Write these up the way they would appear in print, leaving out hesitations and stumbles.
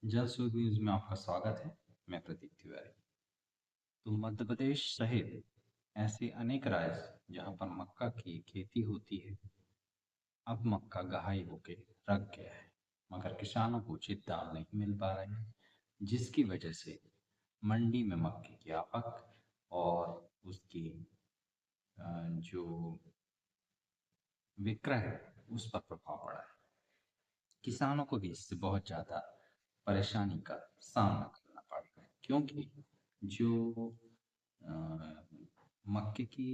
जल स्रोत न्यूज में आपका स्वागत है। मैं प्रदीप तिवारी। तो मध्य प्रदेश सहित ऐसे अनेक राज्य जहां पर मक्का की खेती होती है, अब मक्का गहाई होके रख गया है, मगर किसानों को उचित दाम नहीं मिल पा रहे हैं, जिसकी वजह से मंडी में मक्के की आवक और उसकी जो विक्रय है उस पर प्रभाव पड़ा है। किसानों को भी इससे बहुत ज़्यादा परेशानी का सामना करना पड़ रहा है, क्योंकि जो अ, मक्के की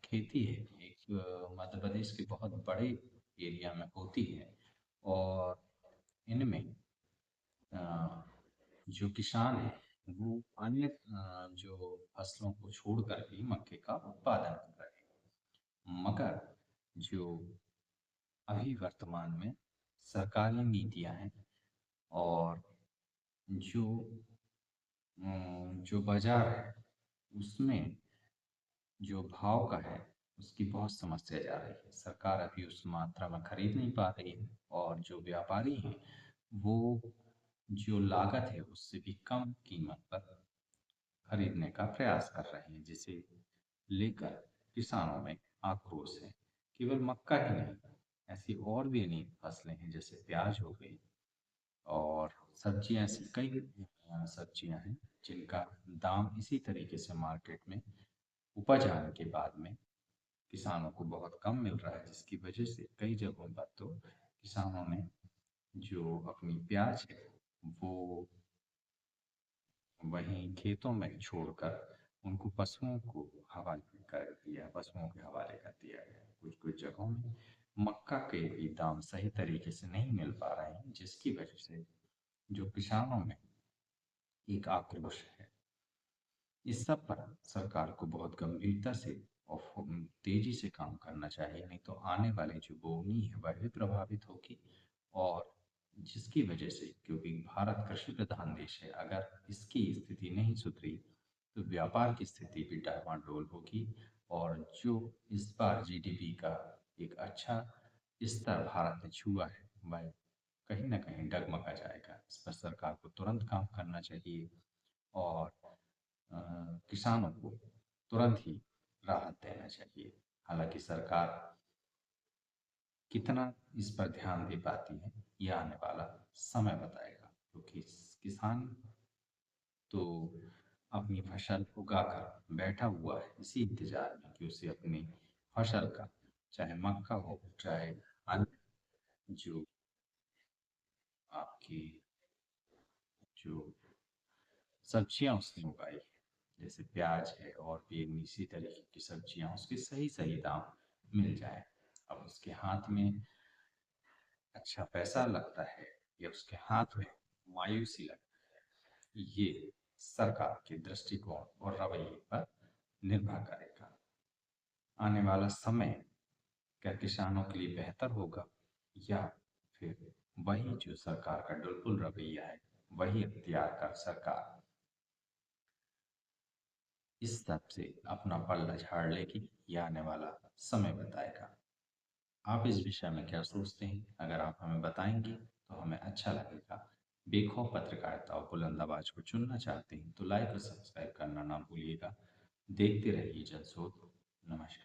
खेती है, एक मध्य प्रदेश के बहुत बड़े एरिया में होती है। और इनमें अ, जो किसान है वो अन्य जो फसलों को छोड़कर भी मक्के का उत्पादन कर रहे हैं, मगर जो अभी वर्तमान में सरकारी नीतियां हैं और जो जो बाजार है उसमें जो भाव का है उसकी बहुत समस्या जा रही है। सरकार अभी उस मात्रा में खरीद नहीं पा रही है और जो व्यापारी हैं वो जो लागत है उससे भी कम कीमत पर खरीदने का प्रयास कर रहे हैं, जिसे लेकर किसानों में आक्रोश है। केवल मक्का ही नहीं, ऐसी और भी अनेक फसलें हैं जैसे प्याज हो गई और सब्जियां, ऐसी कई सब्जियां हैं जिनका दाम इसी तरीके से मार्केट में उपज आने के बाद में किसानों को बहुत कम मिल रहा है, जिसकी वजह से कई जगहों पर तो किसानों ने जो अपनी प्याज है वो वहीं खेतों में छोड़कर उनको पशुओं को हवाले कर दिया, पशुओं के हवाले कर दिया गया। कुछ कुछ जगहों में मक्का के भी दाम सही तरीके से नहीं मिल पा रहे हैं, जिसकी वजह से जो किसानों में एक आक्रोश है। इस सब पर सरकार को बहुत गंभीरता से और तेजी से काम करना चाहिए, नहीं तो आने वाली जो बोनी है वह भी प्रभावित होगी। और जिसकी वजह से, क्योंकि भारत कृषि प्रधान देश है, अगर इसकी स्थिति नहीं सुधरी तो व्यापार की स्थिति भी डामाडोल होगी। और जो इस बार जीडीपी का एक अच्छा स्तर भारत ने छुआ है वह कहीं ना कहीं डगमगा जाएगा। इस पर सरकार को तुरंत काम करना चाहिए और अ, किसानों को तुरंत ही राहत देना चाहिए। हालांकि सरकार कितना इस पर ध्यान दे पाती है यह आने वाला समय बताएगा, क्योंकि किसान तो अपनी फसल उगाकर बैठा हुआ है इसी इंतजार में कि उसे अपनी फसल का, चाहे मक्का हो चाहे अन्य जो आपकी जो सब्जियां उसने उगाई है, जैसे प्याज है और भी इसी तरीके की सब्जियां, उसके सही सही दाम मिल जाए। अब उसके हाथ में अच्छा पैसा लगता है या उसके हाथ में मायूसी लगता है, ये सरकार के दृष्टिकोण और रवैये पर निर्भर करेगा। आने वाला समय क्या किसानों के लिए बेहतर होगा, या फिर वही जो सरकार का डुलफुल रवैया है वही अख्तियार कर सरकार इस सब से अपना पल्ला झाड़ लेगी, यह आने वाला समय बताएगा। आप इस विषय में क्या सोचते हैं? अगर आप हमें बताएंगे तो हमें अच्छा लगेगा। बेखौफ पत्रकारिता और बुलंद आवाज को चुनना चाहते हैं तो लाइक और सब्सक्राइब करना ना भूलिएगा। देखते रहिए जनस्रोत। नमस्कार।